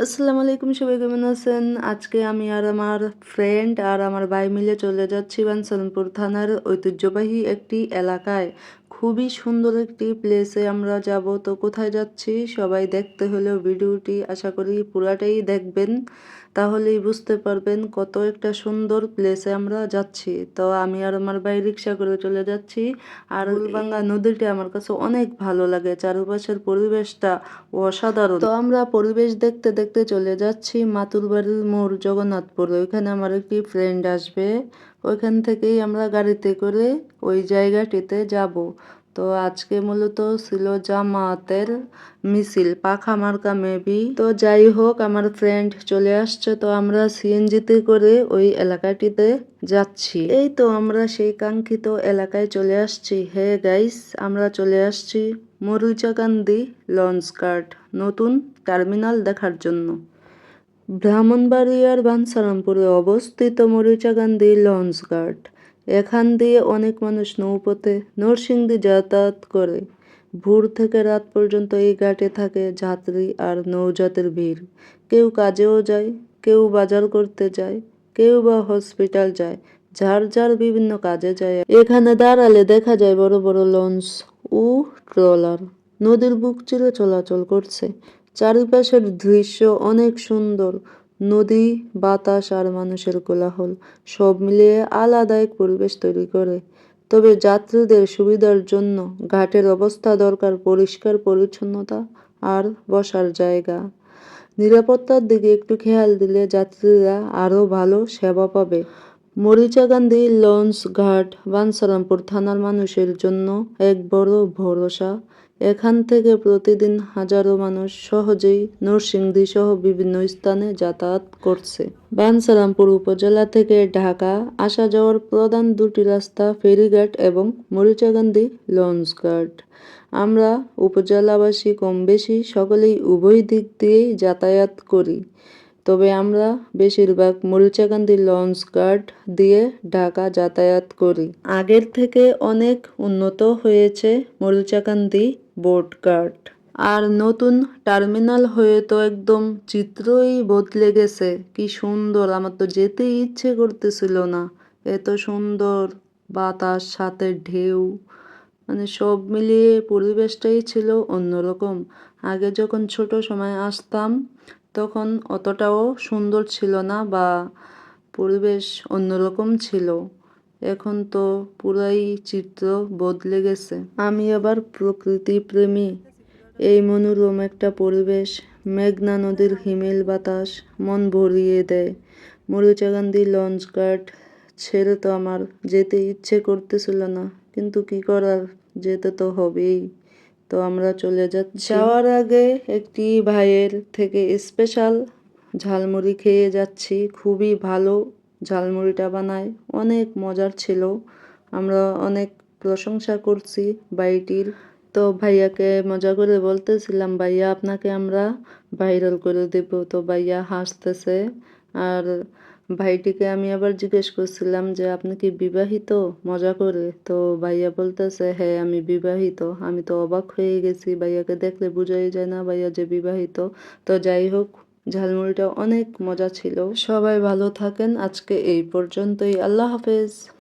আসসালামু আলাইকুম, সবাই কেমন আছেন? আজকে আমি আর আমার ফ্রেন্ড আর আমার ভাই মিলে চলে যাচ্ছি বাঞ্ছারামপুর থানার ঐতিহ্যবাহী একটি এলাকায়। খুবই সুন্দর একটি প্লেসে আমরা যাব। তো কোথায় যাচ্ছি সবাই দেখতে হলেও ভিডিওটি আশা করি পুরাটাই দেখবেন, তাহলেই বুঝতে পারবেন কত একটা সুন্দর প্লেসে আমরা যাচ্ছি। তো আমি আর আমার ভাই রিক্সা করে চলে যাচ্ছি। আর বুলবাঙ্গা নদীটি আমার কাছে অনেক ভালো লাগে, চারপাশের পরিবেশটা অসাধারণ। তো আমরা পরিবেশ দেখতে দেখতে চলে যাচ্ছি মাতুরবাড়ির মোড় জগন্নাথপুর। ওইখানে আমার একটি ফ্রেন্ড আসবে, ওইখান থেকেই আমরা গাড়িতে করে ওই জায়গাটিতে যাব। তো আজকে মূলত ছিল জামাতের মিছিল, পাখা মার্কা মেবি। তো যাই হোক, আমার ফ্রেন্ড চলে আসছে, তো আমরা সিএনজিতে করে ওই এলাকাটিতে যাচ্ছি। এই তো আমরা সেই কাঙ্ক্ষিত এলাকায় চলে আসছি। হে গাইস, আমরা চলে আসছি মরিচাকান্দি লঞ্চ ঘাট, নতুন টার্মিনাল দেখার জন্য। ব্রাহ্মণবাড়িয়ার বাঞ্ছারামপুরে অবস্থিত মরিচাকান্দি লঞ্চ ঘাট। এখান দিয়ে অনেক মানুষ নৌপথে নরসিংদী যাতায়াত করে। ভোর থেকে রাত পর্যন্ত এই ঘাটে থাকে যাত্রী আর নৌযাত্রীর ভিড়। কেউ কাজেও যায়, কেউ বাজার করতে যায়, কেউ বা হসপিটাল যায়, যার যার বিভিন্ন কাজে যায়। এখানে দাঁড়ালে দেখা যায় বড় বড় লঞ্চ ও ট্রলার নদীর বুক চিরে চলাচল করছে। চারিপাশের দৃশ্য অনেক সুন্দর। নদী, বাতাস আর মানুষের কোলাহল সব মিলিয়ে আলাদা এক পরিবেশ তৈরি করে। তবে যাত্রীদের সুবিধার জন্য ঘাটের অবস্থা দরকার পরিষ্কার পরিচ্ছন্নতা আর বসার জায়গা। নিরাপত্তার দিকে একটু খেয়াল দিলে যাত্রীরা আরও ভালো সেবা পাবে। মরিচাকান্দি লঞ্চ ঘাট বাঞ্ছারামপুর থানার মানুষের জন্য এক বড় ভরসা। এখান থেকে প্রতিদিন হাজারো মানুষ সহজেই নরসিংদী সহ বিভিন্ন স্থানে যাতায়াত করছে। বাঞ্ছারামপুর উপজেলা থেকে ঢাকা আসা যাওয়ার প্রধান দুটি রাস্তা ফেরিঘাট এবং মরিচাকান্দি লঞ্চ ঘাট। আমরা উপজেলাবাসী কম বেশি সকলেই উভয় দিক দিয়েই যাতায়াত করি, তবে আমরা বেশিরভাগ মরিচাকান্দি লঞ্চ ঘাট দিয়ে ঢাকা যাতায়াত করি। আগের থেকে অনেক উন্নত হয়েছে মরিচাকান্দি বোট ঘাট। আর নতুন টার্মিনাল হয়ে তো একদম চিত্রই বদলে গেছে। কি সুন্দর, আমার তো যেতেই ইচ্ছে করতেছিল না। এত সুন্দর বাতাস, সাথে ঢেউ, মানে সব মিলিয়ে পরিবেশটাই ছিল অন্যরকম। আগে যখন ছোট সময় আসতাম তখন অতটাও সুন্দর ছিল না, বা পরিবেশ অন্যরকম ছিল। এখন তো পুরাই চিত্র বদলে গেছে। আমি আবার প্রকৃতি প্রেমী। এই মনোরম একটা পরিবেশ, মেঘনা নদীর হিমেল বাতাস মন ভরিয়ে দেয়। মরিচাকান্দি লঞ্চ ঘাট ছেড়ে তো আমার যেতে ইচ্ছে করতেছিল না, কিন্তু কি করার, যেতে তো হবেই। তো আমরা চলে যাচ্ছি। যাওয়ার আগে একটি ভাইয়ের থেকে স্পেশাল ঝালমুড়ি খেয়ে যাচ্ছি। খুবই ভালো ঝালমুড়িটা বানায়, অনেক মজার ছিল। আমরা অনেক প্রশংসা করছি ভাইটির। তো ভাইয়াকে মজা করে বলতেছিলাম, ভাইয়া আপনাকে আমরা ভাইরাল করে দেব। তো ভাইয়া হাসতেছে। আর ভাইটিকে আমি আবার জিজ্ঞেস করছিলাম যে আপনি কি বিবাহিত, মজা করে। তো ভাইয়া বলতেছে হ্যাঁ আমি বিবাহিত। আমি তো অবাক হয়ে গেছি, ভাইয়াকে দেখলে বোঝাই যায় না ভাইয়া যে বিবাহিত। তো যাই হোক, ঝালমুড়িটা অনেক মজা ছিল। সবাই ভালো থাকেন, আজকে এই পর্যন্তই। আল্লাহ হাফেজ।